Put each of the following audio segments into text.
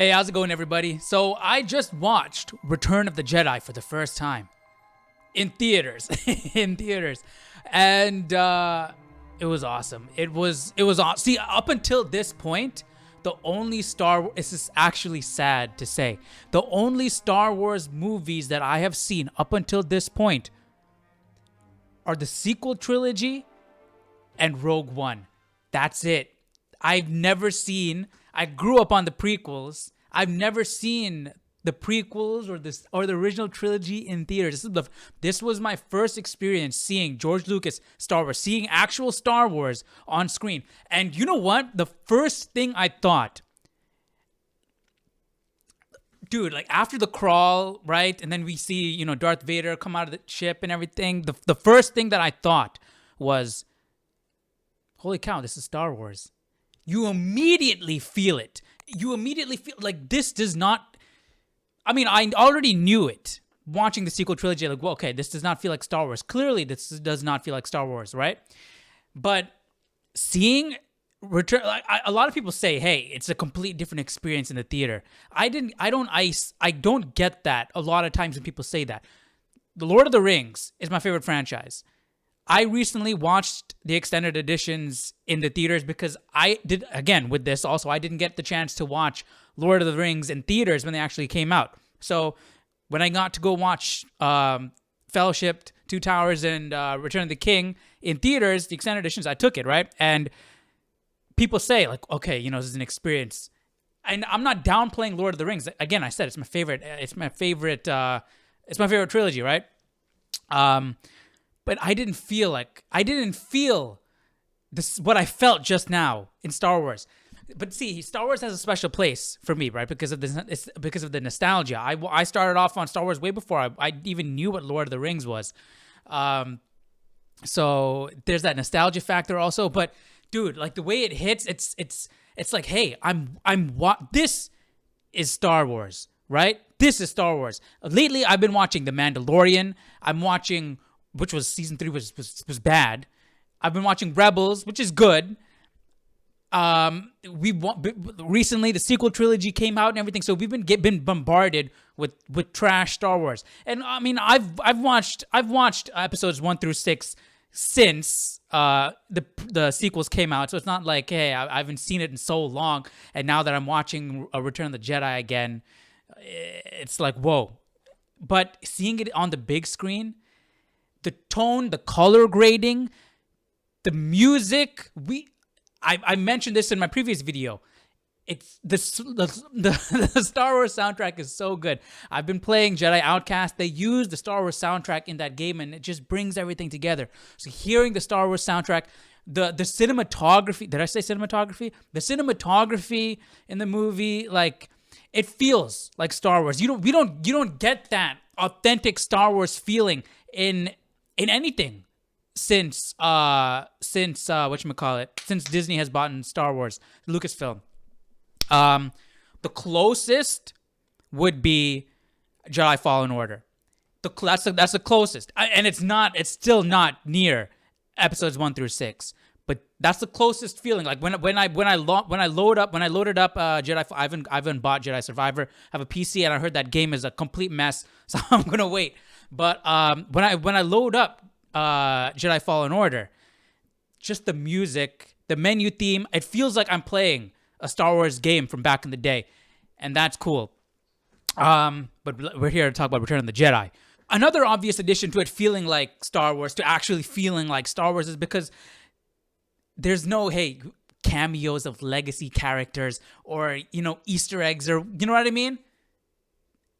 Hey, how's it going, everybody? So I just watched Return of the Jedi for the first time in theaters, and it was awesome. It was awesome. See, up until this point, the only this is actually sad to say, the only Star Wars movies that I have seen up until this point are the sequel trilogy and Rogue One. That's it. I grew up on the prequels. I've never seen the prequels or the original trilogy in theaters. This was my first experience seeing George Lucas Star Wars, seeing actual Star Wars on screen. And you know what? The first thing I thought, dude, like after the crawl, right? And then we see, Darth Vader come out of the ship and everything. The first thing that I thought was, holy cow, this is Star Wars. You immediately feel it. You immediately feel like this does not... I mean, I already knew it watching the sequel trilogy. Like, well, okay, this does not feel like Star Wars. Clearly, this does not feel like Star Wars, right? But seeing Return... a lot of people say, hey, it's a complete different experience in the theater. I don't get that a lot of times when people say that. The Lord of the Rings is my favorite franchise. I recently watched the extended editions in the theaters because I didn't get the chance to watch Lord of the Rings in theaters when they actually came out. So when I got to go watch Fellowship, Two Towers, and Return of the King in theaters, the extended editions, I took it, right? And people say, like, okay, this is an experience. And I'm not downplaying Lord of the Rings. Again, I said it's my favorite. It's my favorite trilogy, right? But I didn't feel this what I felt just now in Star Wars. But see, Star Wars has a special place for me, right? Because of the nostalgia. I started off on Star Wars way before I even knew what Lord of the Rings was. So there's that nostalgia factor also. But dude, like the way it hits, it's like, hey, this is Star Wars, right? This is Star Wars. Lately, I've been watching The Mandalorian. I'm watching, which was season 3 was bad. I've been watching Rebels, which is good. Recently the sequel trilogy came out and everything, so we've been bombarded with trash Star Wars. And I mean, I've watched episodes 1 through 6 since the sequels came out, so it's not like, hey, I haven't seen it in so long, and now that I'm watching Return of the Jedi again, it's like, whoa. But seeing it on the big screen, the tone, the color grading, the music, I mentioned this in my previous video. It's the Star Wars soundtrack is so good. I've been playing Jedi Outcast. They use the Star Wars soundtrack in that game, and it just brings everything together. So hearing the Star Wars soundtrack, the cinematography, did I say cinematography? The cinematography in the movie, like, it feels like Star Wars. You don't get that authentic Star Wars feeling in anything since since Disney has bought in Star Wars, Lucasfilm. The closest would be Jedi Fallen Order. That's the closest, and it's still not near episodes 1 through 6. But that's the closest feeling. Like when I loaded up Jedi. I haven't bought Jedi Survivor. I have a PC, and I heard that game is a complete mess, so I'm gonna wait. But when I load up Jedi Fallen Order, just the music, the menu theme, it feels like I'm playing a Star Wars game from back in the day, and that's cool. But we're here to talk about Return of the Jedi. Another obvious addition to it feeling like Star Wars, to actually feeling like Star Wars, is because there's no, hey, cameos of legacy characters or, Easter eggs, or, you know what I mean?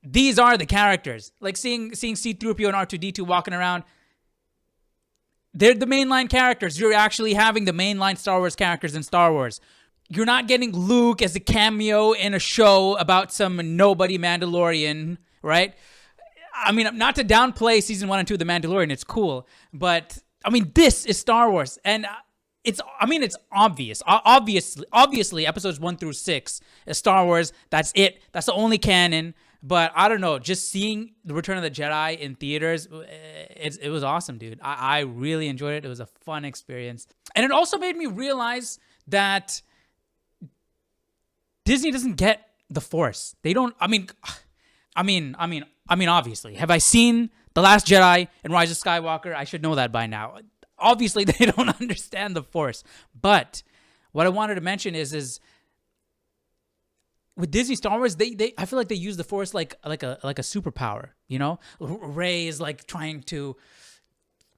These are the characters. Like seeing C-3PO and R2-D2 walking around, they're the mainline characters. You're actually having the mainline Star Wars characters in Star Wars. You're not getting Luke as a cameo in a show about some nobody Mandalorian, right? I mean, not to downplay season 1 and 2 of The Mandalorian, it's cool, but I mean, this is Star Wars, and it's obvious. Obviously, episodes 1 through 6 is Star Wars. That's it. That's the only canon. But I don't know, just seeing The Return of the Jedi in theaters, it was awesome, dude. I really enjoyed it. It was a fun experience. And it also made me realize that Disney doesn't get the Force. They don't. Obviously, have I seen The Last Jedi and Rise of Skywalker? I should know that by now. Obviously, they don't understand the Force. But what I wanted to mention is with Disney Star Wars, I feel like they use the Force like a superpower. You know, Rey is like trying to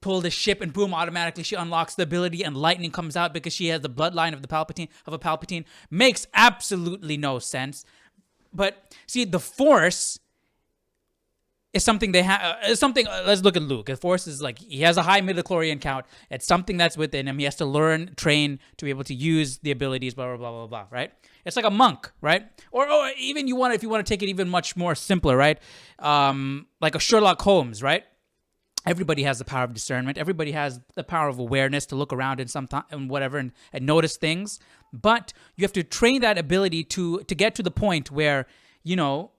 pull the ship, and boom, automatically she unlocks the ability, and lightning comes out because she has the bloodline of a Palpatine. Makes absolutely no sense. But see, the Force is something they have. Let's look at Luke. The Force is like, he has a high midichlorian count. It's something that's within him. He has to learn, train to be able to use the abilities. Blah blah blah blah blah. Right? It's like a monk, right? Or even if you want to take it even much more simpler, right? Like a Sherlock Holmes, right? Everybody has the power of discernment. Everybody has the power of awareness to look around and notice things. But you have to train that ability to get to the point where, you know,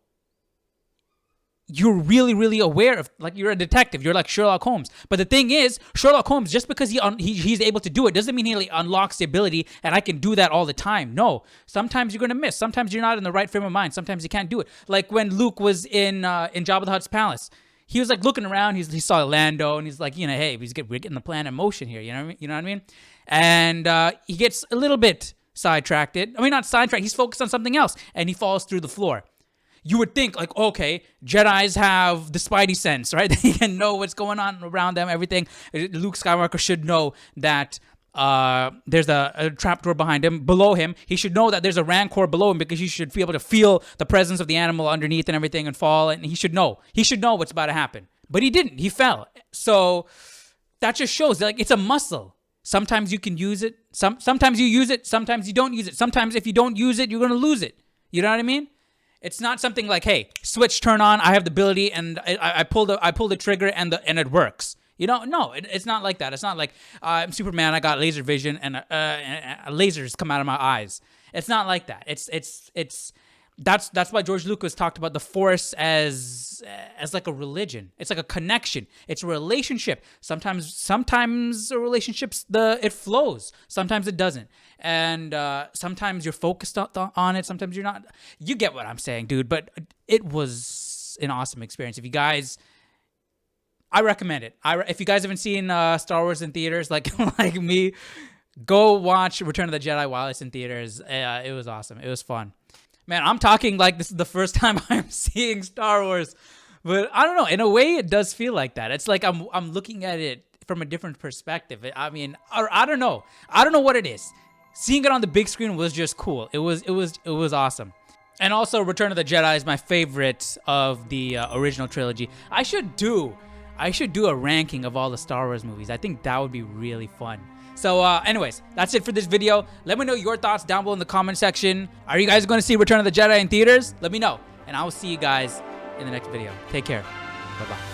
you're really, really aware of, like, you're a detective. You're like Sherlock Holmes. But the thing is, Sherlock Holmes, just because he's able to do it doesn't mean he unlocks the ability and I can do that all the time. No. Sometimes you're going to miss. Sometimes you're not in the right frame of mind. Sometimes you can't do it. Like when Luke was in Jabba the Hutt's palace. He was like looking around. He saw Lando, and he's like, you know, hey, we're getting the plan in motion here. You know what I mean? And he gets a little bit sidetracked. Not sidetracked. He's focused on something else, and he falls through the floor. You would think, like, okay, Jedis have the Spidey sense, right? They can know what's going on around them, everything. Luke Skywalker should know that there's a trapdoor below him. He should know that there's a rancor below him, because he should be able to feel the presence of the animal underneath and everything and fall. And he should know what's about to happen. But he didn't. He fell. So that just shows that, like, it's a muscle. Sometimes you can use it. Sometimes you use it. Sometimes you don't use it. Sometimes if you don't use it, you're going to lose it. You know what I mean? It's not something like, hey, switch, turn on. I have the ability, and I pull the trigger, and it works. You know, no, it's not like that. It's not like I'm Superman. I got laser vision, and lasers come out of my eyes. It's not like that. That's why George Lucas talked about the Force as like a religion. It's like a connection. It's a relationship. Sometimes a relationship's it flows. Sometimes it doesn't. And sometimes you're focused on it. Sometimes you're not. You get what I'm saying, dude. But it was an awesome experience. If you guys, I recommend it. If you guys haven't seen Star Wars in theaters, like me, go watch Return of the Jedi while it's in theaters. It was awesome. It was fun. Man, I'm talking like this is the first time I'm seeing Star Wars, but I don't know. In a way, it does feel like that. It's like I'm looking at it from a different perspective. I mean, I don't know. I don't know what it is. Seeing it on the big screen was just cool. It was awesome. And also, Return of the Jedi is my favorite of the original trilogy. I should do a ranking of all the Star Wars movies. I think that would be really fun. So anyways, that's it for this video. Let me know your thoughts down below in the comment section. Are you guys going to see Return of the Jedi in theaters? Let me know. And I will see you guys in the next video. Take care. Bye-bye.